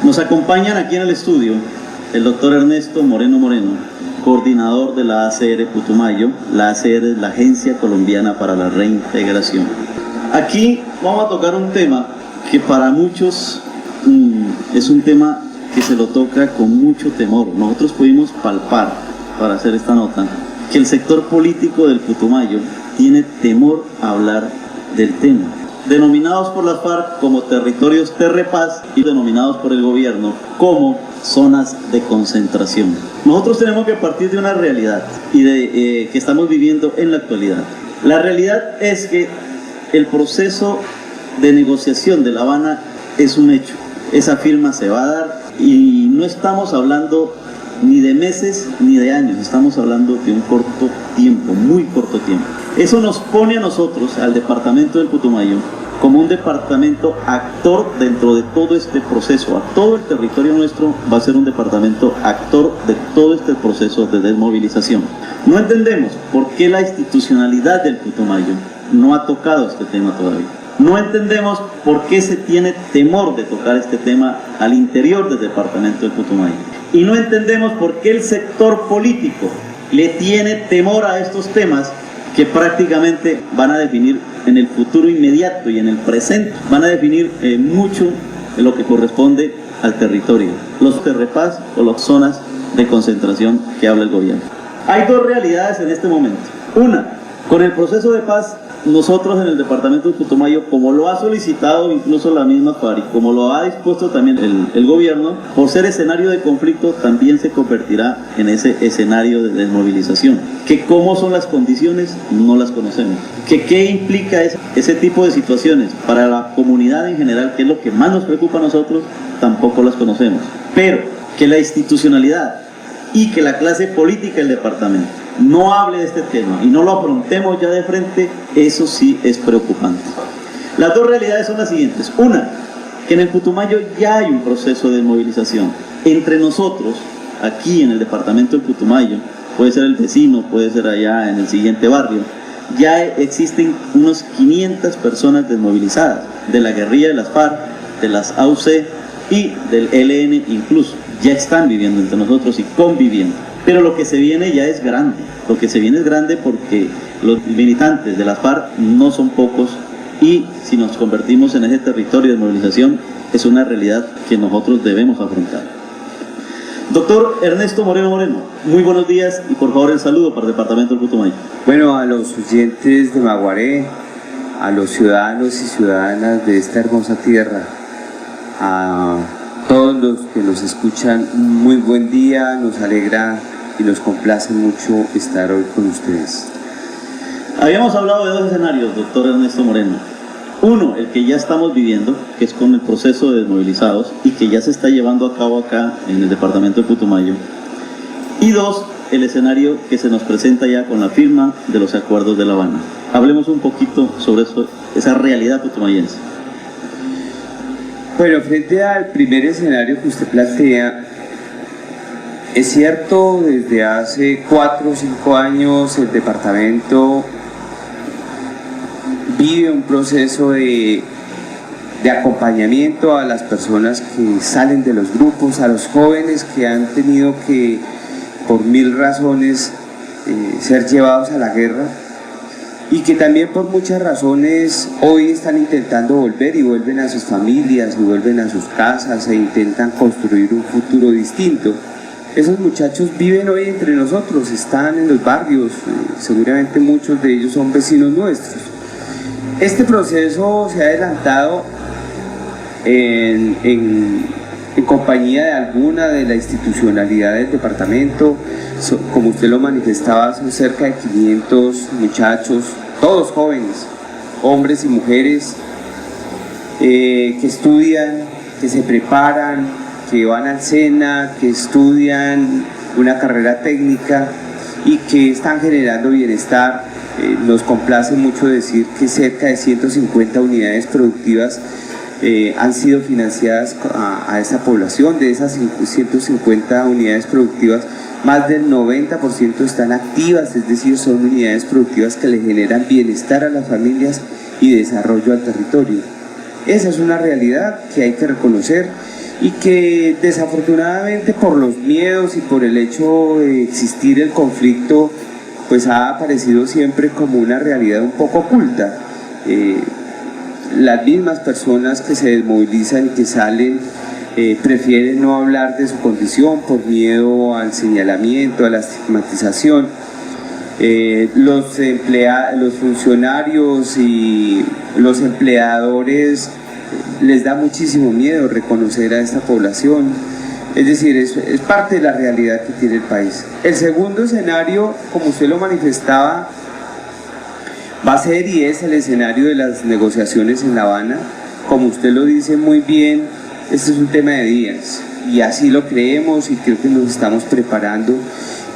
Nos acompañan aquí en el estudio el doctor Ernesto Moreno Moreno, coordinador de la ACR Putumayo. La ACR es la Agencia Colombiana para la Reintegración. Aquí vamos a tocar un tema que para muchos es un tema que se lo toca con mucho temor. Nosotros pudimos palpar, para hacer esta nota, que el sector político del Putumayo tiene temor a hablar del tema. Denominados por las FARC como territorios Terrepaz y denominados por el gobierno como zonas de concentración. Nosotros tenemos que partir de una realidad y que estamos viviendo en la actualidad. La realidad es que el proceso de negociación de La Habana es un hecho. Esa firma se va a dar y no estamos hablando ni de meses ni de años, estamos hablando de un corto tiempo, muy corto tiempo. Eso nos pone a nosotros, al departamento del Putumayo, como un departamento actor dentro de todo este proceso. A todo el territorio nuestro va a ser un departamento actor de todo este proceso de desmovilización. No entendemos por qué la institucionalidad del Putumayo no ha tocado este tema todavía. No entendemos por qué se tiene temor de tocar este tema al interior del departamento del Putumayo. Y no entendemos por qué el sector político le tiene temor a estos temas que prácticamente van a definir en el futuro inmediato y en el presente, van a definir mucho de lo que corresponde al territorio, los Terrepaz o las zonas de concentración que habla el gobierno. Hay dos realidades en este momento. Una, con el proceso de paz, nosotros en el departamento de Putumayo, como lo ha solicitado incluso la misma FARC, como lo ha dispuesto también el gobierno, por ser escenario de conflicto, también se convertirá en ese escenario de desmovilización. Que cómo son las condiciones, no las conocemos. Que qué implica ese tipo de situaciones para la comunidad en general, que es lo que más nos preocupa a nosotros, tampoco las conocemos. Pero que la institucionalidad y que la clase política del departamento no hable de este tema y no lo afrontemos ya de frente, eso sí es preocupante. Las dos realidades son las siguientes. Una, que en el Putumayo ya hay un proceso de movilización. Entre nosotros, aquí en el departamento del Putumayo, puede ser el vecino, puede ser allá en el siguiente barrio, ya existen unos 500 personas desmovilizadas, de la guerrilla de las FARC, de las AUC y del ELN incluso. Ya están viviendo entre nosotros y conviviendo. Pero lo que se viene ya es grande. Lo que se viene es grande porque los militantes de las FARC no son pocos y si nos convertimos en ese territorio de movilización es una realidad que nosotros debemos afrontar. Doctor Ernesto Moreno Moreno, muy buenos días y por favor el saludo para el departamento del Putumayo. Bueno, a los oyentes de Maguaré, a los ciudadanos y ciudadanas de esta hermosa tierra, a todos los que nos escuchan, muy buen día, nos alegra y nos complace mucho estar hoy con ustedes. Habíamos hablado de dos escenarios, doctor Ernesto Moreno. Uno, el que ya estamos viviendo, que es con el proceso de desmovilizados y que ya se está llevando a cabo acá en el departamento de Putumayo. Y dos, el escenario que se nos presenta ya con la firma de los acuerdos de La Habana. Hablemos un poquito sobre eso, esa realidad putumayense. Bueno, frente al primer escenario que usted plantea, es cierto, desde hace 4 o 5 años el departamento vive un proceso de acompañamiento a las personas que salen de los grupos, a los jóvenes que han tenido que, por 1000 razones, ser llevados a la guerra y que también por muchas razones hoy están intentando volver y vuelven a sus familias y vuelven a sus casas e intentan construir un futuro distinto. Esos muchachos viven hoy entre nosotros, están en los barrios, seguramente muchos de ellos son vecinos nuestros. Este proceso se ha adelantado en compañía de alguna de la institucionalidad del departamento. Como usted lo manifestaba, son cerca de 500 muchachos, todos jóvenes, hombres y mujeres, que estudian, que se preparan, que van al SENA, que estudian una carrera técnica y que están generando bienestar. Nos complace mucho decir que cerca de 150 unidades productivas han sido financiadas a esa población. De esas 150 unidades productivas, más del 90% están activas, es decir, son unidades productivas que le generan bienestar a las familias y desarrollo al territorio. Esa es una realidad que hay que reconocer y que desafortunadamente por los miedos y por el hecho de existir el conflicto, pues ha aparecido siempre como una realidad un poco oculta. Las mismas personas que se desmovilizan y que salen prefieren no hablar de su condición por miedo al señalamiento, a la estigmatización. Los funcionarios y los empleadores les da muchísimo miedo reconocer a esta población. Es decir, es parte de la realidad que tiene el país. El segundo escenario, como usted lo manifestaba, va a ser y es el escenario de las negociaciones en La Habana. Como usted lo dice muy bien, este es un tema de días y así lo creemos y creo que nos estamos preparando,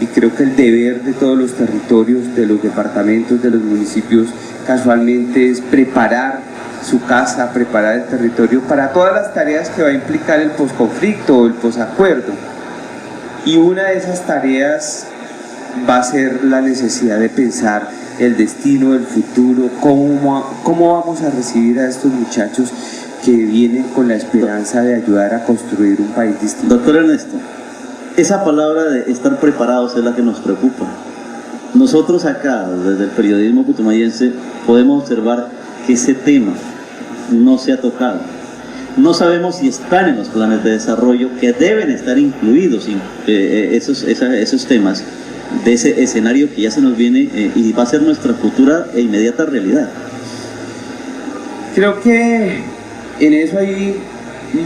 y creo que el deber de todos los territorios, de los departamentos, de los municipios, casualmente es preparar su casa, preparar el territorio para todas las tareas que va a implicar el posconflicto o el posacuerdo. Y una de esas tareas va a ser la necesidad de pensar el destino, el futuro, cómo vamos a recibir a estos muchachos que vienen con la esperanza de ayudar a construir un país distinto. Doctor Ernesto, esa palabra de estar preparados es la que nos preocupa. Nosotros acá, desde el periodismo putumayense, podemos observar que ese tema no se ha tocado. No sabemos si están en los planes de desarrollo que deben estar incluidos esos temas de ese escenario que ya se nos viene y va a ser nuestra futura e inmediata realidad. Creo que en eso hay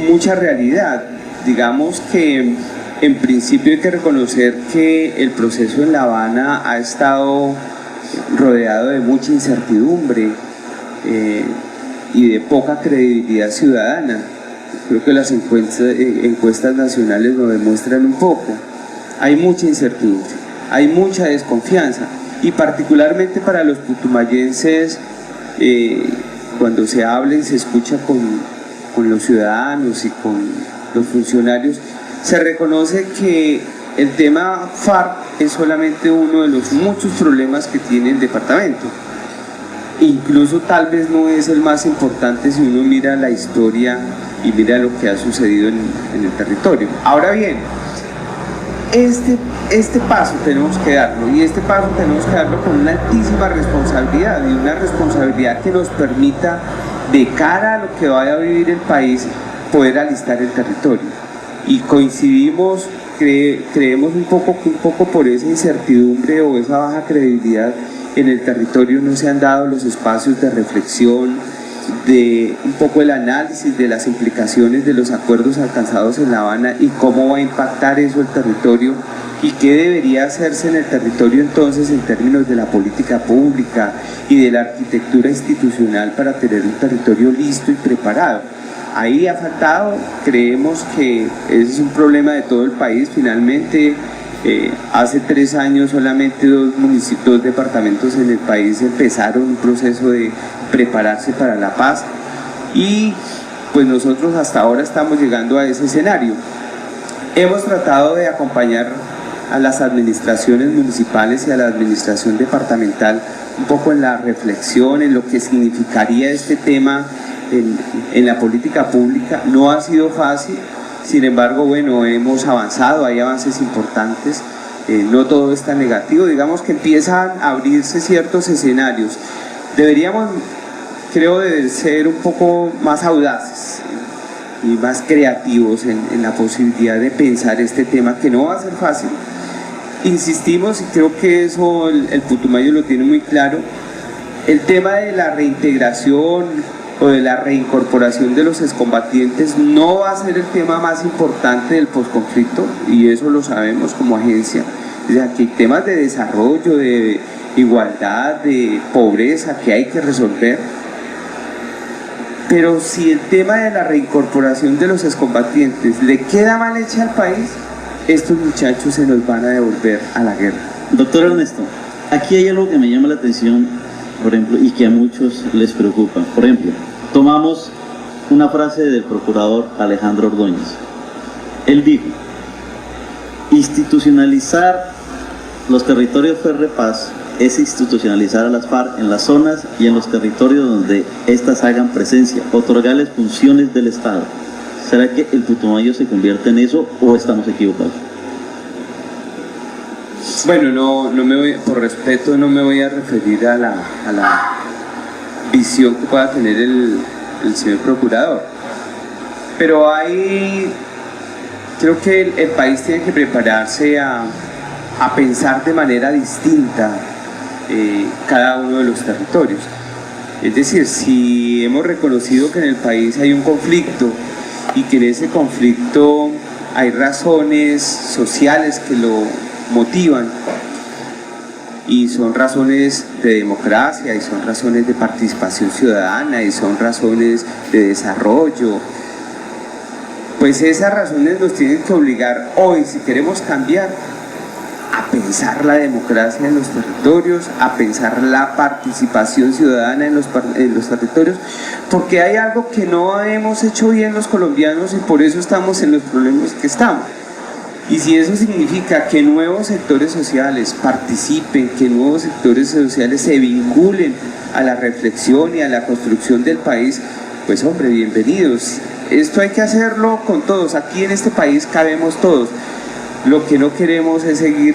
mucha realidad. Digamos que en principio hay que reconocer que el proceso en La Habana ha estado rodeado de mucha incertidumbre y de poca credibilidad ciudadana. Creo que las encuestas nacionales lo demuestran un poco. Hay mucha incertidumbre, hay mucha desconfianza, y particularmente para los putumayenses, cuando se habla y se escucha con los ciudadanos y con los funcionarios, se reconoce que el tema FARC es solamente uno de los muchos problemas que tiene el departamento. Incluso tal vez no es el más importante si uno mira la historia y mira lo que ha sucedido en el territorio. Ahora bien, este paso tenemos que darlo, y este paso tenemos que darlo con una altísima responsabilidad, y una responsabilidad que nos permita, de cara a lo que vaya a vivir el país, poder alistar el territorio. Y coincidimos, creemos un poco por esa incertidumbre o esa baja credibilidad en el territorio, no se han dado los espacios de reflexión, de un poco el análisis de las implicaciones de los acuerdos alcanzados en La Habana y cómo va a impactar eso el territorio, y qué debería hacerse en el territorio entonces en términos de la política pública y de la arquitectura institucional para tener un territorio listo y preparado. Ahí ha faltado, creemos que ese es un problema de todo el país. Finalmente, hace 3 años solamente 2 departamentos en el país empezaron un proceso de prepararse para la paz, y pues nosotros hasta ahora estamos llegando a ese escenario. Hemos tratado de acompañar a las administraciones municipales y a la administración departamental un poco en la reflexión, en lo que significaría este tema en la política pública. No ha sido fácil, sin embargo, bueno, hemos avanzado, hay avances importantes, no todo está negativo, digamos que empiezan a abrirse ciertos escenarios. Deberíamos, creo, de ser un poco más audaces y más creativos en la posibilidad de pensar este tema, que no va a ser fácil. Insistimos, y creo que eso el putumayo lo tiene muy claro, el tema de la reintegración o de la reincorporación de los excombatientes no va a ser el tema más importante del posconflicto, y eso lo sabemos como agencia. O sea, que hay temas de desarrollo, de igualdad, de pobreza que hay que resolver, pero si el tema de la reincorporación de los excombatientes le queda mal hecha al país, estos muchachos se nos van a devolver a la guerra. Doctor Ernesto, aquí hay algo que me llama la atención, por ejemplo, y que a muchos les preocupa. Por ejemplo, tomamos una frase del procurador Alejandro Ordóñez. Él dijo: institucionalizar los territorios FERREPAZ es institucionalizar a las FARC en las zonas y en los territorios donde éstas hagan presencia, otorgarles funciones del Estado. ¿Será que el Putumayo se convierte en eso o estamos equivocados? Bueno, no me voy, por respeto no me voy a referir a la visión que pueda tener el señor procurador, pero creo que el país tiene que prepararse a pensar de manera distinta cada uno de los territorios. Es decir, si hemos reconocido que en el país hay un conflicto y que en ese conflicto hay razones sociales que lo motivan, y son razones de democracia, y son razones de participación ciudadana, y son razones de desarrollo, pues esas razones nos tienen que obligar hoy, si queremos cambiar, a pensar la democracia en los territorios, a pensar la participación ciudadana en los territorios, porque hay algo que no hemos hecho bien los colombianos y por eso estamos en los problemas que estamos. Y si eso significa que nuevos sectores sociales participen, que nuevos sectores sociales se vinculen a la reflexión y a la construcción del país, pues hombre, bienvenidos. Esto hay que hacerlo con todos, aquí en este país cabemos todos. Lo que no queremos es seguir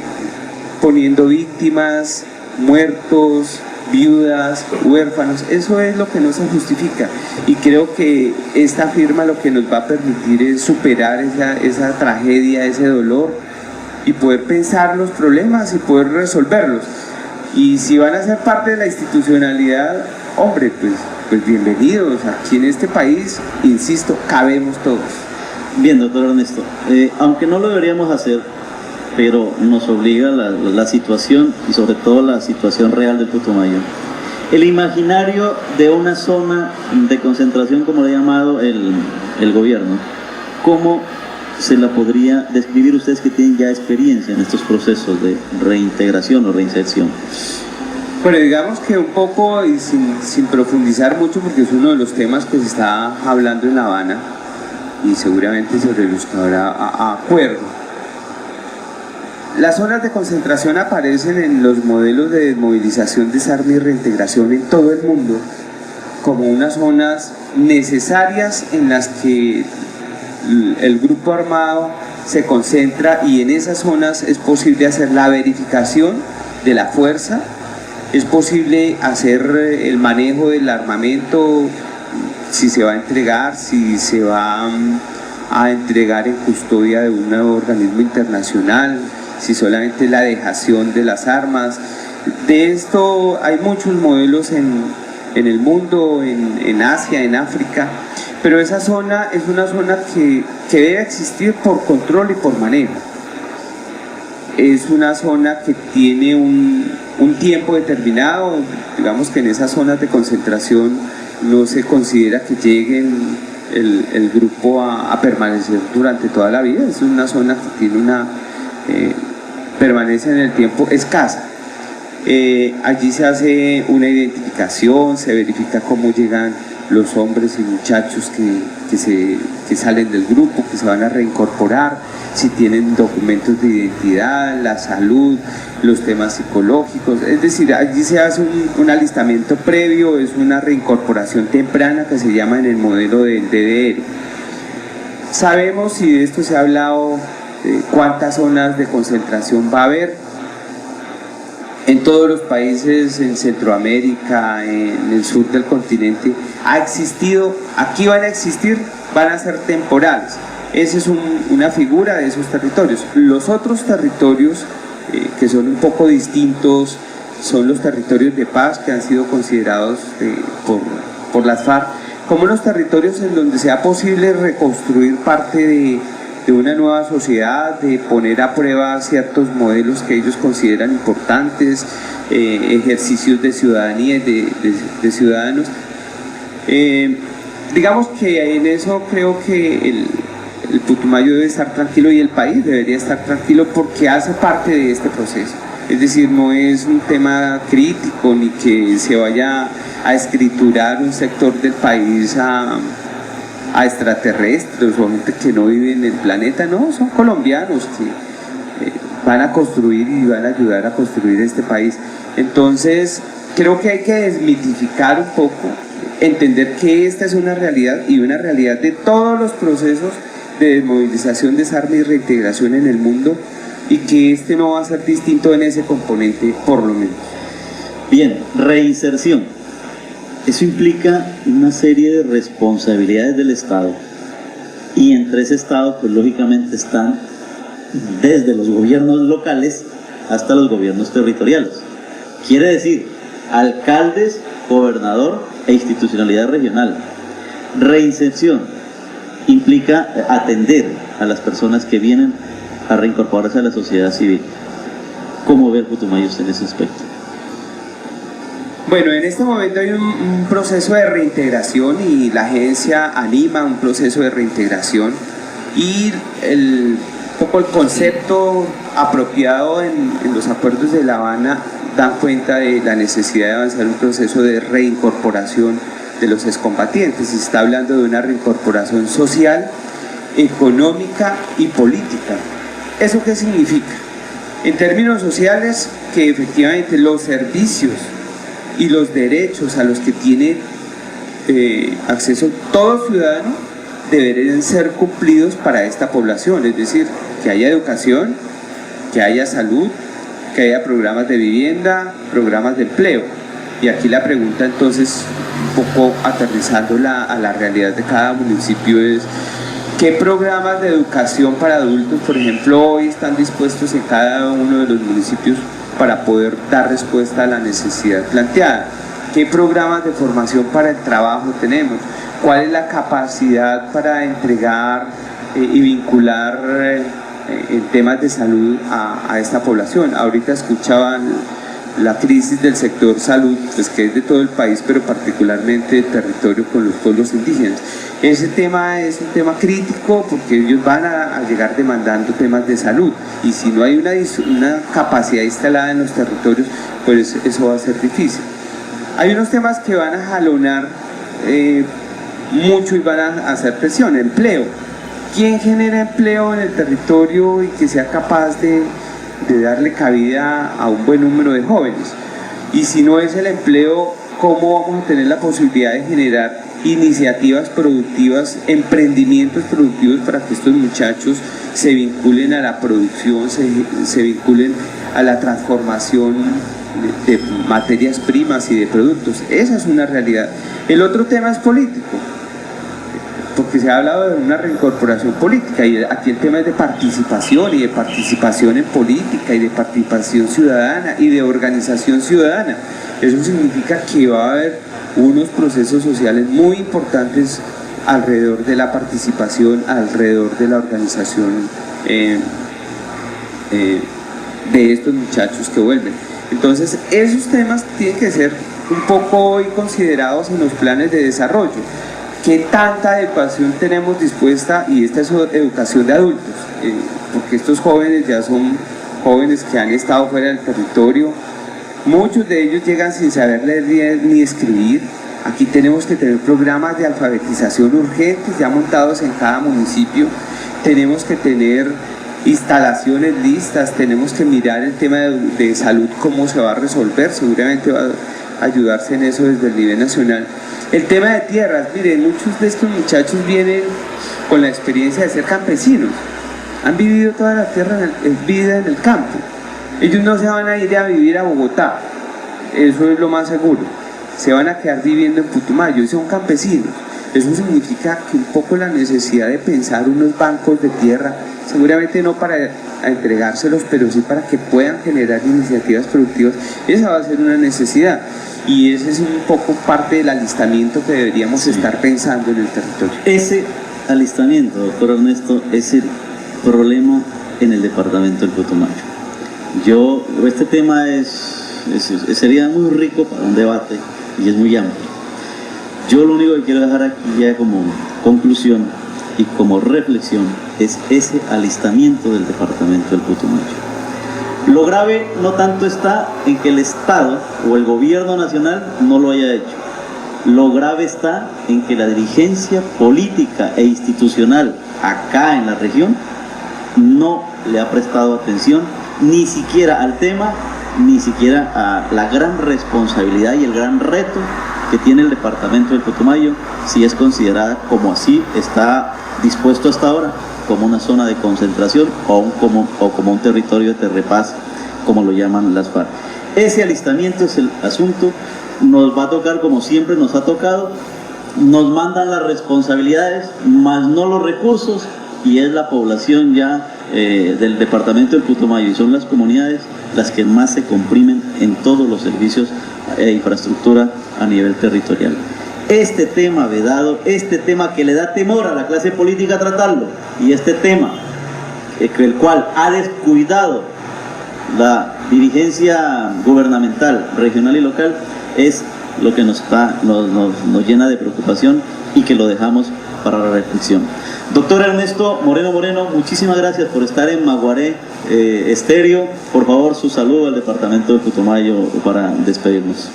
poniendo víctimas, muertos, viudas, huérfanos. Eso es lo que no se justifica, y creo que esta firma lo que nos va a permitir es superar esa tragedia, ese dolor, y poder pensar los problemas y poder resolverlos. Y si van a ser parte de la institucionalidad, hombre, pues bienvenidos. Aquí en este país, insisto, cabemos todos. Bien, doctor Ernesto, aunque no lo deberíamos hacer, pero nos obliga la situación, y sobre todo la situación real del Putumayo. El imaginario de una zona de concentración, como le ha llamado el gobierno, ¿cómo se la podría describir ustedes que tienen ya experiencia en estos procesos de reintegración o reinserción? Bueno, digamos que un poco, y sin profundizar mucho, porque es uno de los temas que se está hablando en La Habana, y seguramente sobre los que habrá acuerdo. Las zonas de concentración aparecen en los modelos de desmovilización, desarme y reintegración en todo el mundo como unas zonas necesarias en las que el grupo armado se concentra, y en esas zonas es posible hacer la verificación de la fuerza, es posible hacer el manejo del armamento, si se va a entregar, si se va a entregar en custodia de un nuevo organismo internacional, si solamente la dejación de las armas. De esto hay muchos modelos en el mundo, en Asia, en África, pero esa zona es una zona que debe existir por control y por manejo. Es una zona que tiene un tiempo determinado. Digamos que en esas zonas de concentración no se considera que lleguen el grupo a permanecer durante toda la vida. Es una zona que tiene una permanencia en el tiempo escasa. Allí se hace una identificación, se verifica cómo llegan los hombres y muchachos que salen del grupo, que se van a reincorporar, si tienen documentos de identidad, la salud, los temas psicológicos. Es decir, allí se hace un alistamiento previo, es una reincorporación temprana que se llama en el modelo del DDR. Sabemos, y de esto se ha hablado, cuántas zonas de concentración va a haber en todos los países, en Centroamérica, en el sur del continente. Ha existido, aquí van a existir, van a ser temporales. Esa es una figura de esos territorios. Los otros territorios que son un poco distintos son los territorios de paz, que han sido considerados por las FARC como los territorios en donde sea posible reconstruir parte de una nueva sociedad, de poner a prueba ciertos modelos que ellos consideran importantes, ejercicios de ciudadanía y de ciudadanos. Digamos que en eso creo que el Putumayo debe estar tranquilo, y el país debería estar tranquilo, porque hace parte de este proceso. Es decir, no es un tema crítico ni que se vaya a escriturar un sector del país a extraterrestres o gente que no vive en el planeta. No, son colombianos que van a construir y van a ayudar a construir este país. Entonces creo que hay que desmitificar un poco entender que esta es una realidad y una realidad de todos los procesos de desmovilización, desarme y reintegración en el mundo, y que este no va a ser distinto en ese componente, por lo menos. Bien, reinserción. Eso implica una serie de responsabilidades del Estado, y entre ese Estado, pues lógicamente están desde los gobiernos locales hasta los gobiernos territoriales. Quiere decir, alcaldes, gobernador e institucionalidad regional. Reinserción implica atender a las personas que vienen a reincorporarse a la sociedad civil. ¿Cómo ve el Putumayo usted en ese aspecto? Bueno, en este momento hay un proceso de reintegración y la agencia anima un proceso de reintegración, y un poco el concepto apropiado en los acuerdos de La Habana dan cuenta de la necesidad de avanzar un proceso de reincorporación de los excombatientes. Se está hablando de una reincorporación social, económica y política. ¿Eso qué significa? En términos sociales, que efectivamente los servicios y los derechos a los que tiene acceso todo ciudadano deberían ser cumplidos para esta población, es decir, que haya educación, que haya salud, que haya programas de vivienda, programas de empleo. Y aquí la pregunta entonces, un poco aterrizándola a la realidad de cada municipio, es ¿qué programas de educación para adultos, por ejemplo, hoy están dispuestos en cada uno de los municipios para poder dar respuesta a la necesidad planteada? ¿Qué programas de formación para el trabajo tenemos? ¿Cuál es la capacidad para entregar y vincular en temas de salud a esta población? Ahorita escuchaban la crisis del sector salud, pues que es de todo el país, pero particularmente del territorio con los pueblos indígenas. Ese tema es un tema crítico porque ellos van a llegar demandando temas de salud, y si no hay una capacidad instalada en los territorios, pues eso va a ser difícil. Hay unos temas que van a jalonar mucho y van a hacer presión. Empleo. ¿Quién genera empleo en el territorio y que sea capaz de darle cabida a un buen número de jóvenes? Y si no es el empleo, ¿cómo vamos a tener la posibilidad de generar iniciativas productivas, emprendimientos productivos para que estos muchachos se vinculen a la producción, se vinculen a la transformación de materias primas y de productos? Esa es una realidad. El otro tema es político, porque se ha hablado de una reincorporación política, y aquí el tema es de participación, y de participación en política, y de participación ciudadana, y de organización ciudadana. Eso significa que va a haber unos procesos sociales muy importantes alrededor de la participación, alrededor de la organización de estos muchachos que vuelven. Entonces, esos temas tienen que ser un poco hoy considerados en los planes de desarrollo. ¿Qué tanta educación tenemos dispuesta? Y esta es educación de adultos, porque estos jóvenes ya son jóvenes que han estado fuera del territorio. Muchos de ellos llegan sin saber leer ni escribir. Aquí tenemos que tener programas de alfabetización urgentes ya montados en cada municipio. Tenemos que tener instalaciones listas, tenemos que mirar el tema de salud, cómo se va a resolver. Seguramente va a ayudarse en eso desde el nivel nacional. El tema de tierras, miren, muchos de estos muchachos vienen con la experiencia de ser campesinos, han vivido toda la vida en el campo. Ellos no se van a ir a vivir a Bogotá, eso es lo más seguro. Se van a quedar viviendo en Putumayo, y son campesinos. Eso significa que un poco la necesidad de pensar unos bancos de tierra, seguramente no para entregárselos, pero sí para que puedan generar iniciativas productivas, esa va a ser una necesidad. Y ese es un poco parte del alistamiento que deberíamos estar pensando en el territorio. Ese alistamiento, doctor Ernesto, es el problema en el departamento del Putumayo. Este tema sería muy rico para un debate y es muy amplio. Yo lo único que quiero dejar aquí ya como conclusión y como reflexión es ese alistamiento del departamento del Putumayo. Lo grave no tanto está en que el Estado o el gobierno nacional no lo haya hecho. Lo grave está en que la dirigencia política e institucional acá en la región no le ha prestado atención ni siquiera al tema, ni siquiera a la gran responsabilidad y el gran reto que tiene el departamento del Putumayo, si es considerada como así está dispuesto hasta ahora, como una zona de concentración o como un territorio de terrepaz, como lo llaman las FARC. Ese alistamiento es el asunto, nos va a tocar como siempre nos ha tocado, nos mandan las responsabilidades, más no los recursos, y es la población ya del departamento del Putumayo y son las comunidades las que más se comprimen en todos los servicios e infraestructura a nivel territorial. Este tema vedado, este tema que le da temor a la clase política tratarlo, y este tema el cual ha descuidado la dirigencia gubernamental, regional y local, es lo que nos llena de preocupación y que lo dejamos para la reflexión. Doctor Ernesto Moreno, muchísimas gracias por estar en Maguaré Estéreo. Por favor, su saludo al departamento de Putumayo para despedirnos.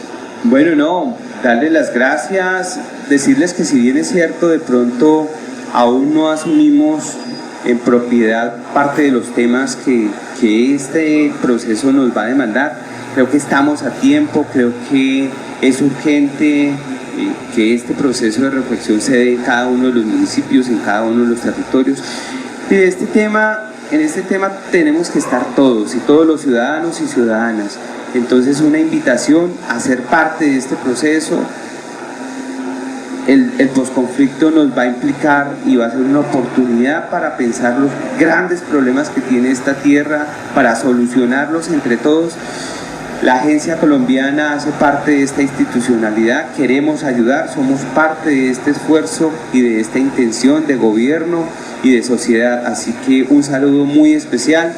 Bueno, no, darles las gracias, decirles que si bien es cierto, de pronto aún no asumimos en propiedad parte de los temas que este proceso nos va a demandar, creo que estamos a tiempo, creo que es urgente que este proceso de reflexión se dé en cada uno de los municipios, en cada uno de los territorios. Y en este tema tenemos que estar todos, y todos los ciudadanos y ciudadanas. Entonces, una invitación a ser parte de este proceso. El posconflicto nos va a implicar y va a ser una oportunidad para pensar los grandes problemas que tiene esta tierra, para solucionarlos entre todos. La Agencia Colombiana hace parte de esta institucionalidad, queremos ayudar, somos parte de este esfuerzo y de esta intención de gobierno y de sociedad, así que un saludo muy especial.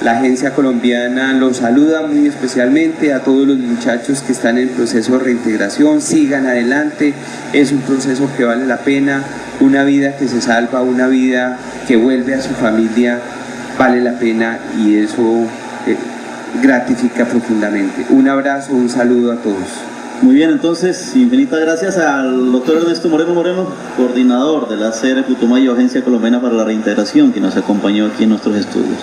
La Agencia Colombiana los saluda muy especialmente a todos los muchachos que están en proceso de reintegración, sigan adelante, es un proceso que vale la pena, una vida que se salva, una vida que vuelve a su familia, vale la pena y eso gratifica profundamente. Un abrazo, un saludo a todos. Muy bien, entonces, infinitas gracias al doctor Ernesto Moreno, coordinador de la ACR Putumayo, Agencia Colombiana para la Reintegración, que nos acompañó aquí en nuestros estudios.